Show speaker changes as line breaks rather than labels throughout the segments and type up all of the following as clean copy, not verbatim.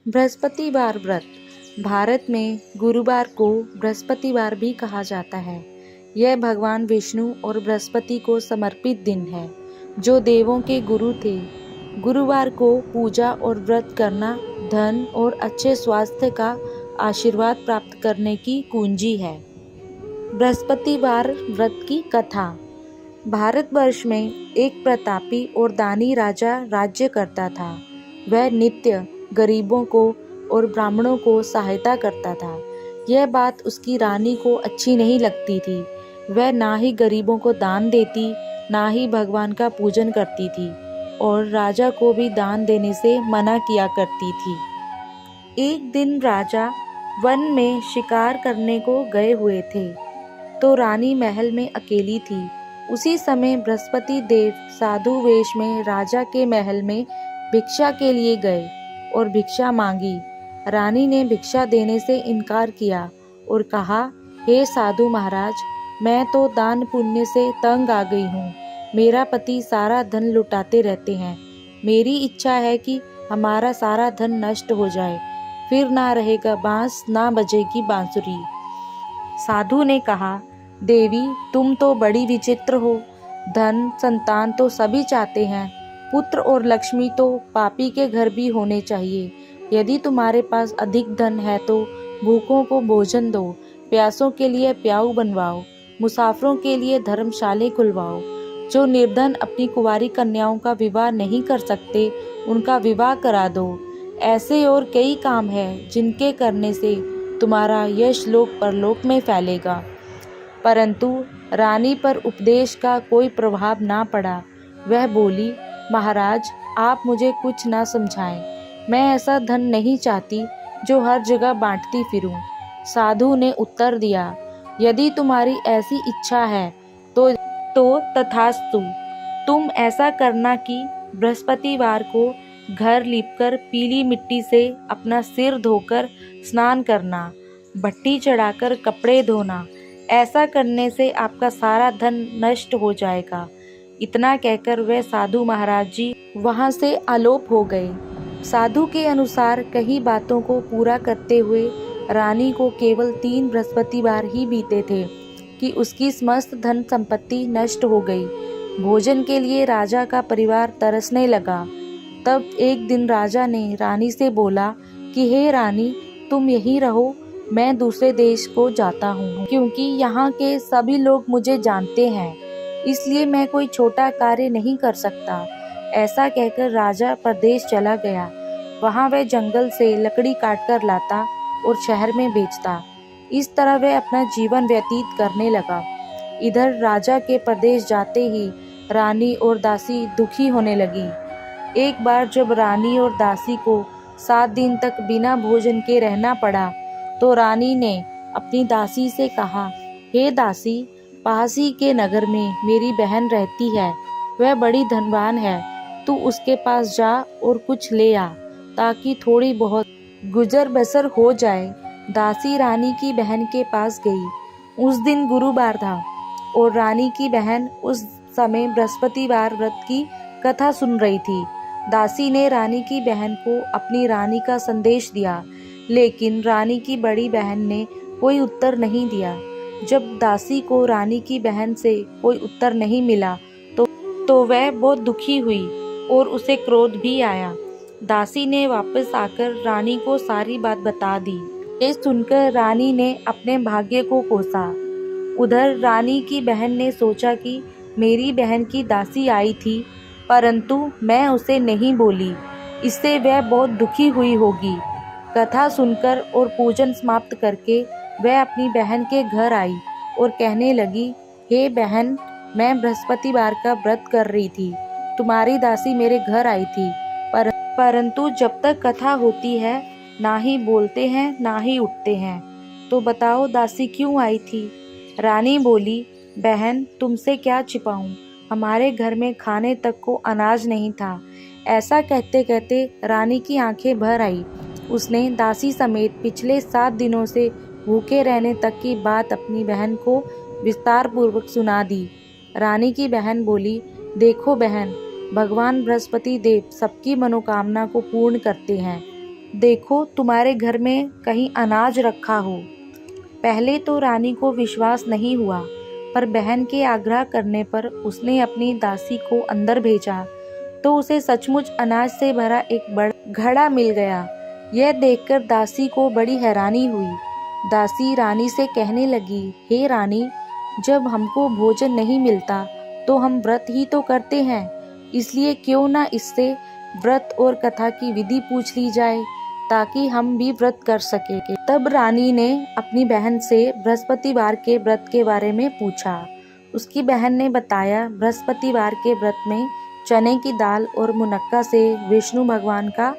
बृहस्पतिवार व्रत। भारत में गुरुवार को बृहस्पतिवार भी कहा जाता है। यह भगवान विष्णु और बृहस्पति को समर्पित दिन है, जो देवों के गुरु थे। गुरुवार को पूजा और व्रत करना धन और अच्छे स्वास्थ्य का आशीर्वाद प्राप्त करने की कुंजी है। बृहस्पतिवार व्रत की कथा। भारतवर्ष में एक प्रतापी और दानी राजा राज्य करता था। वह नित्य गरीबों को और ब्राह्मणों को सहायता करता था। यह बात उसकी रानी को अच्छी नहीं लगती थी। वह ना ही गरीबों को दान देती, ना ही भगवान का पूजन करती थी और राजा को भी दान देने से मना किया करती थी। एक दिन राजा वन में शिकार करने को गए हुए थे, तो रानी महल में अकेली थी। उसी समय बृहस्पति देव साधु वेश में राजा के महल में भिक्षा के लिए गए और भिक्षा मांगी। रानी ने भिक्षा देने से इनकार किया और कहा, हे साधु महाराज, मैं तो दान पुण्य से तंग आ गई हूँ। मेरा पति सारा धन लुटाते रहते हैं। मेरी इच्छा है कि हमारा सारा धन नष्ट हो जाए, फिर ना रहेगा बांस, ना बजेगी बांसुरी। साधु ने कहा, देवी, तुम तो बड़ी विचित्र हो। धन संतान तो सभी चाहते हैं, पुत्र और लक्ष्मी तो पापी के घर भी होने चाहिए। यदि तुम्हारे पास अधिक धन है तो भूखों को भोजन दो, प्यासों के लिए प्याऊ बनवाओ, मुसाफिरों के लिए धर्मशाले खुलवाओ। जो निर्धन अपनी कुंवारी कन्याओं का विवाह नहीं कर सकते, उनका विवाह करा दो। ऐसे और कई काम हैं जिनके करने से तुम्हारा यश लोक परलोक में फैलेगा। परंतु रानी पर उपदेश का कोई प्रभाव ना पड़ा। वह बोली, महाराज, आप मुझे कुछ ना समझाएं। मैं ऐसा धन नहीं चाहती जो हर जगह बांटती फिरूं। साधु ने उत्तर दिया, यदि तुम्हारी ऐसी इच्छा है तो तथास्तु। तुम ऐसा करना कि बृहस्पतिवार को घर लीपकर पीली मिट्टी से अपना सिर धोकर स्नान करना, भट्टी चढ़ाकर कपड़े धोना। ऐसा करने से आपका सारा धन नष्ट हो जाएगा। इतना कहकर वह साधु महाराज जी वहां से आलोप हो गए। साधु के अनुसार कई बातों को पूरा करते हुए रानी को केवल 3 बृहस्पतिवार ही बीते थे कि उसकी समस्त धन संपत्ति नष्ट हो गई। भोजन के लिए राजा का परिवार तरसने लगा। तब एक दिन राजा ने रानी से बोला कि हे रानी, तुम यहीं रहो, मैं दूसरे देश को जाता हूँ, क्योंकि यहाँ के सभी लोग मुझे जानते हैं, इसलिए मैं कोई छोटा कार्य नहीं कर सकता। ऐसा कहकर राजा परदेश चला गया। वहाँ वह जंगल से लकड़ी काटकर लाता और शहर में बेचता। इस तरह वह अपना जीवन व्यतीत करने लगा। इधर राजा के परदेश जाते ही रानी और दासी दुखी होने लगी। एक बार जब रानी और दासी को 7 दिन तक बिना भोजन के रहना पड़ा, तो रानी ने अपनी दासी से कहा, हे दासी, पास ही के नगर में मेरी बहन रहती है, वह बड़ी धनवान है। तू उसके पास जा और कुछ ले आ, ताकि थोड़ी बहुत गुजर बसर हो जाए। दासी रानी की बहन के पास गई। उस दिन गुरुवार था और रानी की बहन उस समय बृहस्पतिवार व्रत की कथा सुन रही थी। दासी ने रानी की बहन को अपनी रानी का संदेश दिया, लेकिन रानी की बड़ी बहन ने कोई उत्तर नहीं दिया। जब दासी को रानी की बहन से कोई उत्तर नहीं मिला तो वह बहुत दुखी हुई और उसे क्रोध भी आया। दासी ने वापस आकर रानी को सारी बात बता दी। ये सुनकर रानी ने अपने भाग्य को कोसा। उधर रानी की बहन ने सोचा कि मेरी बहन की दासी आई थी, परंतु मैं उसे नहीं बोली, इससे वह बहुत दुखी हुई होगी। कथा सुनकर और पूजन समाप्त करके वह अपनी बहन के घर आई और कहने लगी, हे बहन, मैं बृहस्पतिवार का व्रत कर रही थी। तुम्हारी दासी मेरे घर आई थी, परंतु जब तक कथा होती है ना ही बोलते हैं ना ही उठते हैं। तो बताओ दासी क्यों आई थी? रानी बोली, बहन, तुमसे क्या छिपाऊं, हमारे घर में खाने तक को अनाज नहीं था। ऐसा कहते कहते रानी की आंखें भर आई। उसने दासी समेत पिछले 7 दिनों से भूखे रहने तक की बात अपनी बहन को विस्तार पूर्वक सुना दी। रानी की बहन बोली, देखो बहन, भगवान बृहस्पति देव सबकी मनोकामना को पूर्ण करते हैं। देखो तुम्हारे घर में कहीं अनाज रखा हो। पहले तो रानी को विश्वास नहीं हुआ, पर बहन के आग्रह करने पर उसने अपनी दासी को अंदर भेजा तो उसे सचमुच अनाज से भरा एक बड़ा घड़ा मिल गया। यह देखकर दासी को बड़ी हैरानी हुई। दासी रानी से कहने लगी, हे रानी, जब हमको भोजन नहीं मिलता तो हम व्रत ही तो करते हैं, इसलिए क्यों ना इससे व्रत और कथा की विधि पूछ ली जाए ताकि हम भी व्रत कर सके। तब रानी ने अपनी बहन से बृहस्पतिवार के व्रत के बारे में पूछा। उसकी बहन ने बताया, बृहस्पतिवार के व्रत में चने की दाल और मुनक्का से विष्णु भगवान का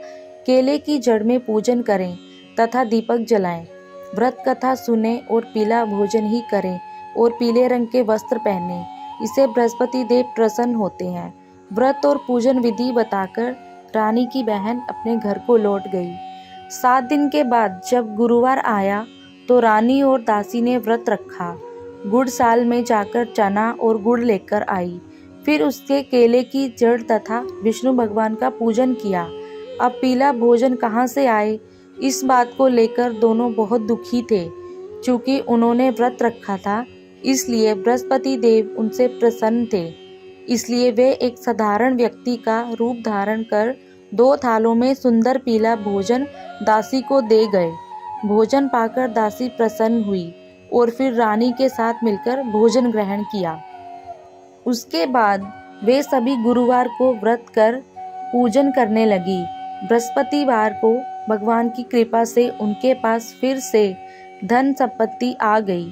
केले की जड़ में पूजन करें तथा दीपक जलाएं। व्रत कथा सुने और पीला भोजन ही करें और पीले रंग के वस्त्र पहने, इसे बृहस्पति देव प्रसन्न होते हैं। व्रत और पूजन विधि बताकर रानी की बहन अपने घर को लौट गई। 7 दिन के बाद जब गुरुवार आया तो रानी और दासी ने व्रत रखा। गुड़साल में जाकर चना और गुड़ लेकर आई, फिर उसके केले की जड़ तथा विष्णु भगवान का पूजन किया। अब पीला भोजन कहाँ से आए, इस बात को लेकर दोनों बहुत दुखी थे। चूँकि उन्होंने व्रत रखा था, इसलिए बृहस्पति देव उनसे प्रसन्न थे। इसलिए वे एक साधारण व्यक्ति का रूप धारण कर 2 थालों में सुंदर पीला भोजन दासी को दे गए। भोजन पाकर दासी प्रसन्न हुई और फिर रानी के साथ मिलकर भोजन ग्रहण किया। उसके बाद वे सभी गुरुवार को व्रत कर पूजन करने लगी। बृहस्पतिवार को भगवान की कृपा से उनके पास फिर से धन संपत्ति आ गई,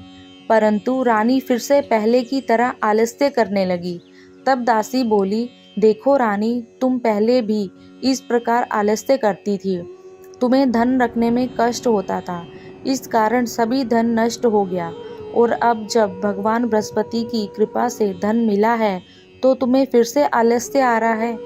परंतु रानी फिर से पहले की तरह आलस्य करने लगी। तब दासी बोली, देखो रानी, तुम पहले भी इस प्रकार आलस्य करती थी। तुम्हें धन रखने में कष्ट होता था, इस कारण सभी धन नष्ट हो गया, और अब जब भगवान बृहस्पति की कृपा से धन मिला है तो तुम्हें फिर से आलस्य आ रहा है।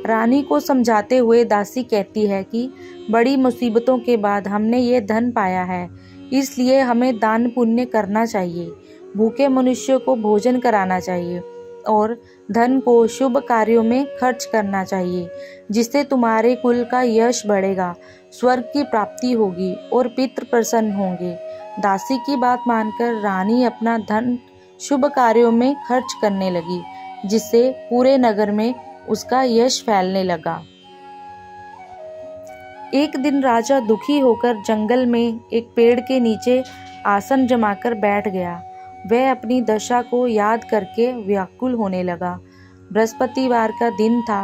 रानी को समझाते हुए दासी कहती है कि बड़ी मुसीबतों के बाद हमने ये धन पाया है, इसलिए हमें दान पुण्य करना चाहिए, भूखे मनुष्यों को भोजन कराना चाहिए और धन को शुभ कार्यों में खर्च करना चाहिए, जिससे तुम्हारे कुल का यश बढ़ेगा, स्वर्ग की प्राप्ति होगी और पितृ प्रसन्न होंगे। दासी की बात मानकर रानी अपना धन शुभ कार्यों में खर्च करने लगी, जिससे पूरे नगर में उसका यश फैलने लगा। एक दिन राजा दुखी होकर जंगल में एक पेड़ के नीचे आसन जमाकर बैठ गया। वह अपनी दशा को याद करके व्याकुल होने लगा। बृहस्पतिवार का दिन था।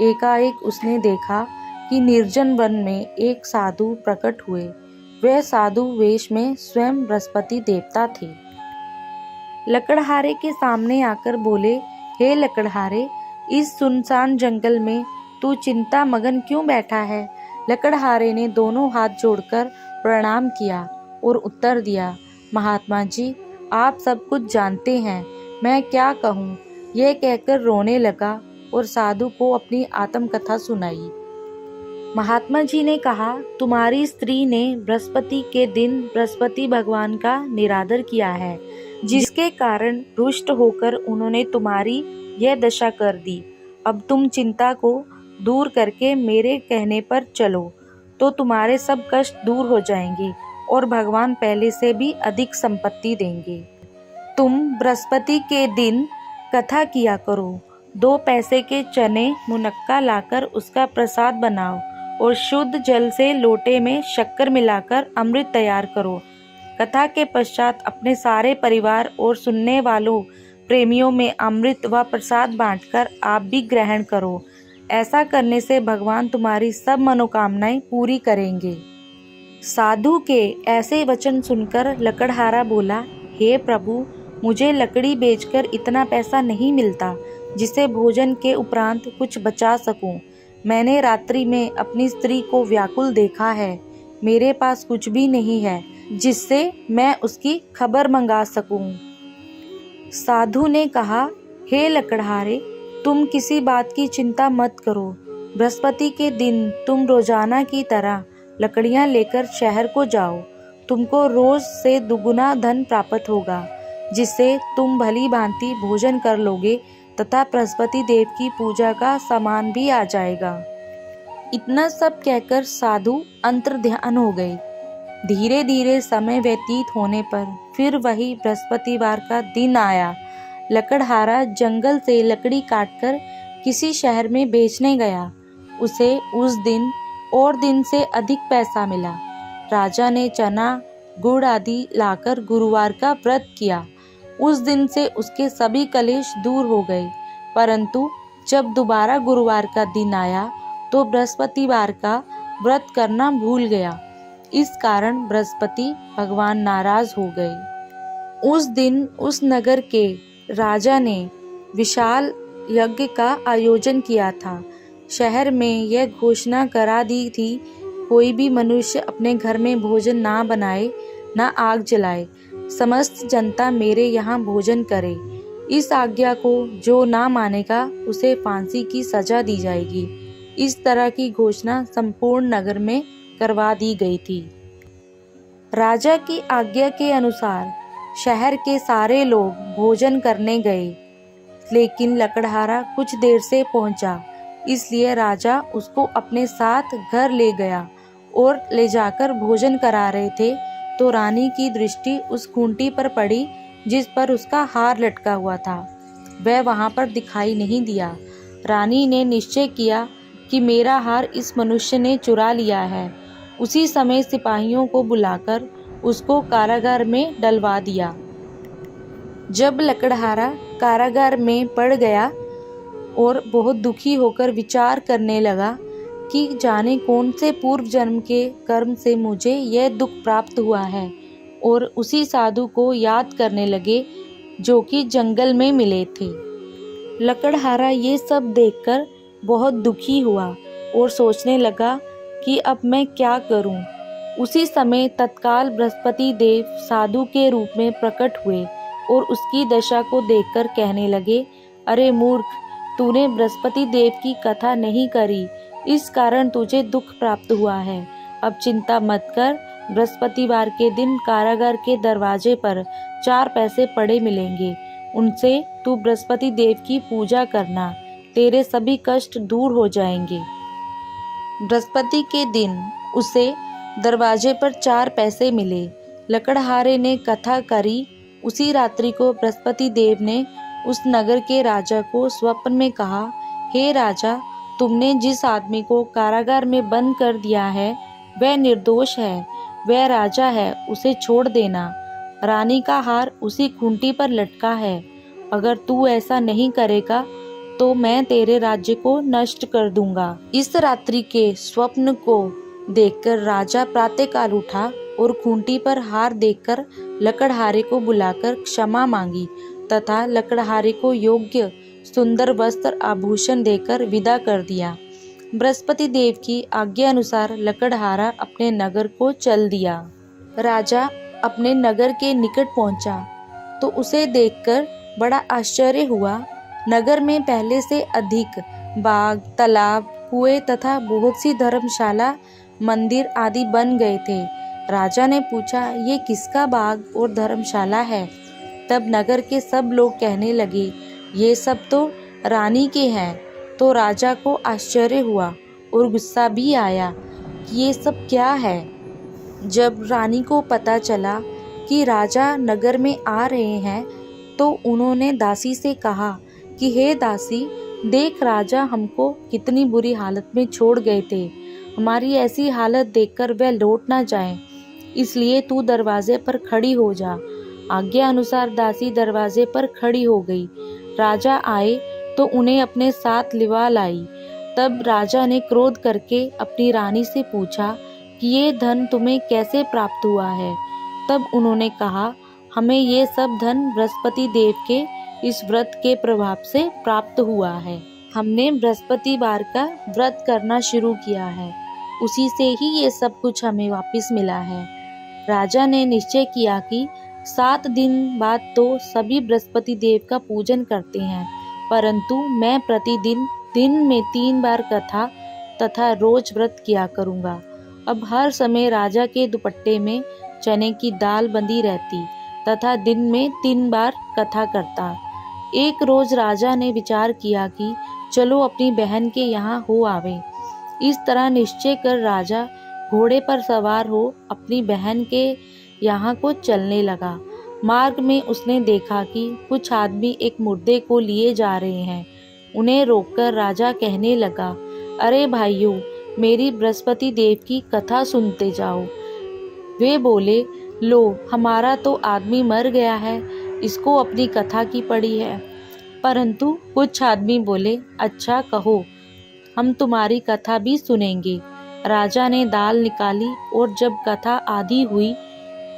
एकाएक उसने देखा कि निर्जन वन में एक साधु प्रकट हुए। वह साधु वेश में स्वयं बृहस्पति देवता थे। लकड़हारे के सामने आकर बोले, हे लकड़हारे, इस सुनसान जंगल में तू चिंता मगन क्यों बैठा है? लकड़हारे ने दोनों हाथ जोड़कर प्रणाम किया और उत्तर दिया, महात्मा जी, आप सब कुछ जानते हैं, मैं क्या कहूँ। यह कहकर रोने लगा और साधु को अपनी आत्मकथा सुनाई। महात्मा जी ने कहा, तुम्हारी स्त्री ने बृहस्पति के दिन बृहस्पति भगवान का निरादर किया है, जिसके कारण रुष्ट होकर उन्होंने तुम्हारी यह दशा कर दी। अब तुम चिंता को दूर करके मेरे कहने पर चलो तो तुम्हारे सब कष्ट दूर हो जाएंगे और भगवान पहले से भी अधिक संपत्ति देंगे। तुम बृहस्पति के दिन कथा किया करो। 2 पैसे के चने मुनक्का लाकर उसका प्रसाद बनाओ और शुद्ध जल से लोटे में शक्कर मिलाकर अमृत तैयार करो। कथा के पश्चात अपने सारे परिवार और सुनने वालों प्रेमियों में अमृत व प्रसाद बांटकर आप भी ग्रहण करो। ऐसा करने से भगवान तुम्हारी सब मनोकामनाएं पूरी करेंगे। साधु के ऐसे वचन सुनकर लकड़हारा बोला, हे प्रभु, मुझे लकड़ी बेचकर इतना पैसा नहीं मिलता जिससे भोजन के उपरांत कुछ बचा सकूं। मैंने रात्रि में अपनी स्त्री को व्याकुल देखा है। मेरे पास कुछ भी नहीं है जिससे मैं उसकी खबर मंगा सकूं। साधु ने कहा, हे लकड़हारे, तुम किसी बात की चिंता मत करो। बृहस्पति के दिन तुम रोजाना की तरह लकड़ियां लेकर शहर को जाओ। तुमको रोज से दुगुना धन प्राप्त होगा, जिससे तुम भली भांति भोजन कर लोगे तथा बृहस्पति देव की पूजा का सामान भी आ जाएगा। इतना सब कहकर साधु अंतर्ध्यान हो गए। धीरे धीरे समय व्यतीत होने पर फिर वही बृहस्पतिवार का दिन आया। लकड़हारा जंगल से लकड़ी काटकर किसी शहर में बेचने गया। उसे उस दिन और दिन से अधिक पैसा मिला। राजा ने चना गुड़ आदि लाकर गुरुवार का व्रत किया। उस दिन से उसके सभी कलेश दूर हो गए। परंतु जब दोबारा गुरुवार का दिन आया तो बृहस्पतिवार का व्रत करना भूल गया। इस कारण बृहस्पति भगवान नाराज हो गए। उस दिन उस नगर के राजा ने विशाल यज्ञ का आयोजन किया था। शहर में यह घोषणा करा दी थी, कोई भी मनुष्य अपने घर में भोजन ना बनाए, ना आग जलाए। समस्त जनता मेरे यहाँ भोजन करे। इस आज्ञा को जो ना मानेगा उसे फांसी की सजा दी जाएगी। इस तरह की घोषणा संपूर्ण नगर में करवा दी गई थी। राजा की आज्ञा के अनुसार शहर के सारे लोग भोजन करने गए, लेकिन लकड़हारा कुछ देर से पहुंचा। इसलिए राजा उसको अपने साथ घर ले गया और ले जाकर भोजन करा रहे थे तो रानी की दृष्टि उस खूंटी पर पड़ी जिस पर उसका हार लटका हुआ था। वह वहां पर दिखाई नहीं दिया। रानी ने निश्चय किया कि मेरा हार इस मनुष्य ने चुरा लिया है। उसी समय सिपाहियों को बुलाकर उसको कारागार में डलवा दिया। जब लकड़हारा कारागार में पड़ गया और बहुत दुखी होकर विचार करने लगा कि जाने कौन से पूर्व जन्म के कर्म से मुझे यह दुख प्राप्त हुआ है, और उसी साधु को याद करने लगे जो कि जंगल में मिले थे। लकड़हारा ये सब देखकर बहुत दुखी हुआ और सोचने लगा कि अब मैं क्या करूं। उसी समय तत्काल बृहस्पति देव साधु के रूप में प्रकट हुए और उसकी दशा को देखकर कहने लगे, अरे मूर्ख, तूने बृहस्पति देव की कथा नहीं करी, इस कारण तुझे दुख प्राप्त हुआ है। अब चिंता मत कर, बृहस्पतिवार के दिन कारागार के दरवाजे पर 4 पैसे पड़े मिलेंगे, उनसे तू बृहस्पति देव की पूजा करना, तेरे सभी कष्ट दूर हो जाएंगे। बृहस्पति के दिन उसे दरवाजे पर 4 पैसे मिले। लकड़हारे ने कथा करी। उसी रात्रि को बृहस्पति देव ने उस नगर के राजा को स्वप्न में कहा, हे राजा, तुमने जिस आदमी को कारागार में बंद कर दिया है वह निर्दोष है, वह राजा है, उसे छोड़ देना। रानी का हार उसी खूंटी पर लटका है। अगर तू ऐसा नहीं करेगा तो मैं तेरे राज्य को नष्ट कर दूंगा। इस रात्रि के स्वप्न को देखकर राजा प्रातःकाल उठा और खूंटी पर हार देखकर लकड़हारे को बुलाकर क्षमा मांगी तथा लकड़हारे को योग्य सुंदर वस्त्र आभूषण देकर विदा कर दिया। बृहस्पति देव की आज्ञा अनुसार लकड़हारा अपने नगर को चल दिया। राजा अपने नगर के निकट पहुंचा तो उसे देखकर बड़ा आश्चर्य हुआ। नगर में पहले से अधिक बाग, तालाब, कुएं तथा बहुत सी धर्मशाला, मंदिर आदि बन गए थे। राजा ने पूछा, ये किसका बाग और धर्मशाला है? तब नगर के सब लोग कहने लगे, ये सब तो रानी के हैं। तो राजा को आश्चर्य हुआ और गुस्सा भी आया कि ये सब क्या है। जब रानी को पता चला कि राजा नगर में आ रहे हैं तो उन्होंने दासी से कहा कि हे दासी, देख राजा हमको कितनी बुरी हालत में छोड़ गए थे। हमारी ऐसी हालत देखकर वह लौट ना जाए, इसलिए तू दरवाजे पर खड़ी हो जा। आज्ञा अनुसार दासी दरवाजे पर खड़ी हो गई। राजा आए तो उन्हें अपने साथ लिवा लाई। तब राजा ने क्रोध करके अपनी रानी से पूछा कि ये धन तुम्हें कैसे प्राप्त हुआ है? तब उन्होंने कहा, हमें ये सब धन बृहस्पति देव के इस व्रत के प्रभाव से प्राप्त हुआ है। हमने बृहस्पतिवार का व्रत करना शुरू किया है, उसी से ही ये सब कुछ हमें वापस मिला है। राजा ने निश्चय किया कि 7 दिन बाद तो सभी बृहस्पति देव का पूजन करते हैं, परंतु मैं प्रतिदिन दिन में 3 बार कथा तथा रोज व्रत किया करूँगा। अब हर समय राजा के दुपट्टे में चने की दाल बंधी रहती तथा दिन में 3 बार कथा करता। एक रोज राजा ने विचार किया कि चलो अपनी बहन के यहाँ हो आवे। इस तरह निश्चय कर राजा घोड़े पर सवार हो अपनी बहन के यहाँ को चलने लगा। मार्ग में उसने देखा कि कुछ आदमी एक मुर्दे को लिए जा रहे हैं। उन्हें रोककर राजा कहने लगा, अरे भाइयों, मेरी बृहस्पति देव की कथा सुनते जाओ। वे बोले, लो, हमारा तो आदमी मर गया है, इसको अपनी कथा की पड़ी है। परंतु कुछ आदमी बोले, अच्छा कहो, हम तुम्हारी कथा भी सुनेंगे। राजा ने दाल निकाली और जब कथा आधी हुई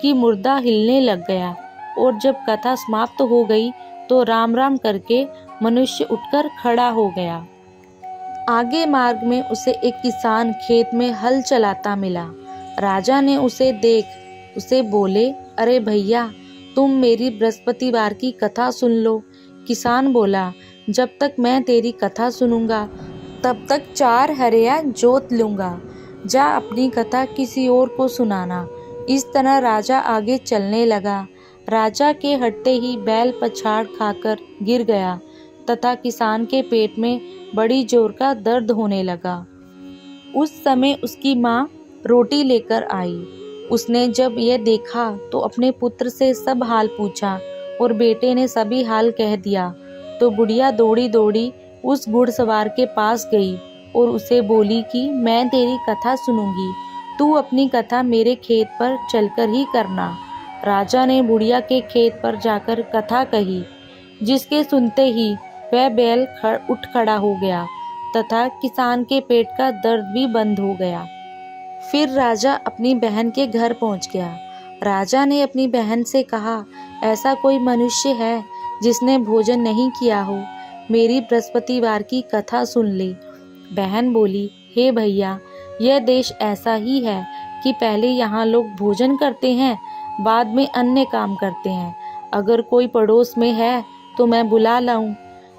कि मुर्दा हिलने लग गया, और जब कथा समाप्त हो गई तो राम राम करके मनुष्य उठकर खड़ा हो गया। आगे मार्ग में उसे एक किसान खेत में हल चलाता मिला। राजा ने उसे देख उसे बोले, अरे भैया, तुम मेरी बृहस्पतिवार की कथा सुन लो। किसान बोला, जब तक मैं तेरी कथा सुनूंगा तब तक 4 हरिया जोत लूंगा। जा अपनी कथा किसी और को सुनाना। इस तरह राजा आगे चलने लगा। राजा के हटते ही बैल पछाड़ खाकर गिर गया तथा किसान के पेट में बड़ी जोर का दर्द होने लगा। उस समय उसकी माँ रोटी लेकर आई। उसने जब यह देखा तो अपने पुत्र से सब हाल पूछा और बेटे ने सभी हाल कह दिया। तो बुढ़िया दौड़ी दौड़ी उस घुड़सवार के पास गई और उसे बोली कि मैं तेरी कथा सुनूंगी, तू अपनी कथा मेरे खेत पर चलकर ही करना। राजा ने बुढ़िया के खेत पर जाकर कथा कही, जिसके सुनते ही वह बैल उठ खड़ा हो गया तथा किसान के पेट का दर्द भी बंद हो गया। फिर राजा अपनी बहन के घर पहुंच गया। राजा ने अपनी बहन से कहा, ऐसा कोई मनुष्य है जिसने भोजन नहीं किया हो, मेरी बृहस्पतिवार की कथा सुन ले। बहन बोली, हे भैया, यह देश ऐसा ही है कि पहले यहाँ लोग भोजन करते हैं, बाद में अन्य काम करते हैं। अगर कोई पड़ोस में है तो मैं बुला लाऊं।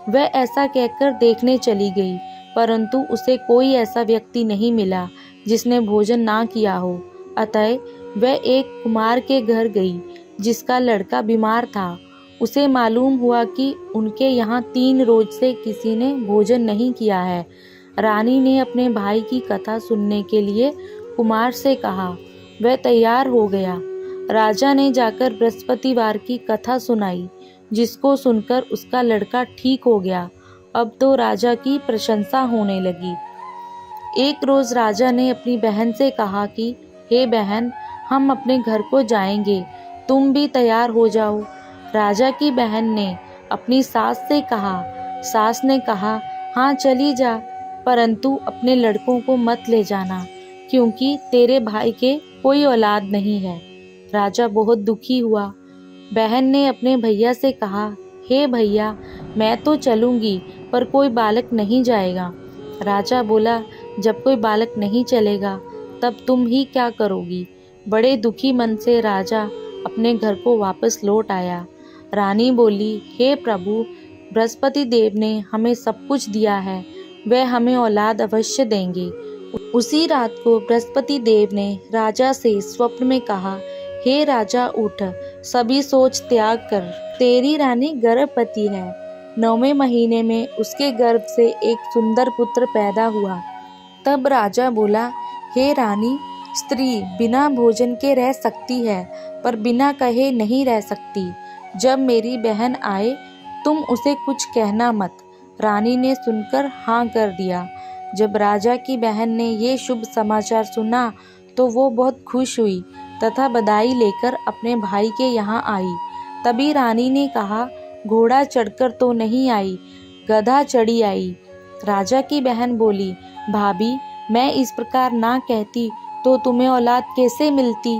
वह ऐसा कहकर देखने चली गई, परंतु उसे कोई ऐसा व्यक्ति नहीं मिला जिसने भोजन ना किया हो। अतः वह एक कुमार के घर गई जिसका लड़का बीमार था। उसे मालूम हुआ कि उनके यहाँ 3 रोज से किसी ने भोजन नहीं किया है। रानी ने अपने भाई की कथा सुनने के लिए कुमार से कहा। वह तैयार हो गया। राजा ने जाकर बृहस्पतिवार की कथा सुनाई, जिसको सुनकर उसका लड़का ठीक हो गया। अब तो राजा की प्रशंसा होने लगी। एक रोज राजा ने अपनी बहन से कहा कि हे बहन, हम अपने घर को जाएंगे, तुम भी तैयार हो जाओ। राजा की बहन ने अपनी सास से कहा। सास ने कहा, हाँ चली जा, परंतु अपने लड़कों को मत ले जाना, क्योंकि तेरे भाई के कोई औलाद नहीं है। राजा बहुत दुखी हुआ। बहन ने अपने भैया से कहा, हे भैया, मैं तो चलूंगी, पर कोई बालक नहीं जाएगा। राजा बोला, जब कोई बालक नहीं चलेगा तब तुम ही क्या करोगी। बड़े दुखी मन से राजा अपने घर को वापस लौट आया। रानी बोली, हे प्रभु, बृहस्पति देव ने हमें सब कुछ दिया है, वह हमें औलाद अवश्य देंगे। उसी रात को बृहस्पति देव ने राजा से स्वप्न में कहा, हे राजा, उठ, सभी सोच त्याग कर, तेरी रानी गर्भवती है। 9वें महीने में उसके गर्भ से एक सुंदर पुत्र पैदा हुआ। तब राजा बोला, हे रानी, स्त्री बिना भोजन के रह सकती है, पर बिना कहे नहीं रह सकती। जब मेरी बहन आए तुम उसे कुछ कहना मत। रानी ने सुनकर हाँ कर दिया। जब राजा की बहन ने ये शुभ समाचार सुना तो वो बहुत खुश हुई तथा बधाई लेकर अपने भाई के यहाँ आई। तभी रानी ने कहा, घोड़ा चढ़कर तो नहीं आई, गधा चढ़ी आई। राजा की बहन बोली, भाभी, मैं इस प्रकार ना कहती तो तुम्हें औलाद कैसे मिलती।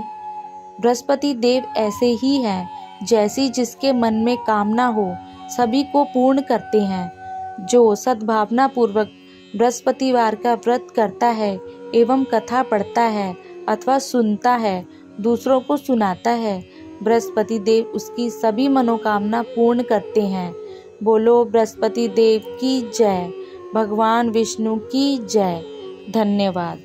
बृहस्पति देव ऐसे ही हैं, जैसी जिसके मन में कामना हो सभी को पूर्ण करते हैं। जो सद्भावना पूर्वक बृहस्पतिवार का व्रत करता है एवं कथा पढ़ता है अथवा सुनता है, दूसरों को सुनाता है, बृहस्पति देव उसकी सभी मनोकामना पूर्ण करते हैं। बोलो बृहस्पति देव की जय। भगवान विष्णु की जय। धन्यवाद।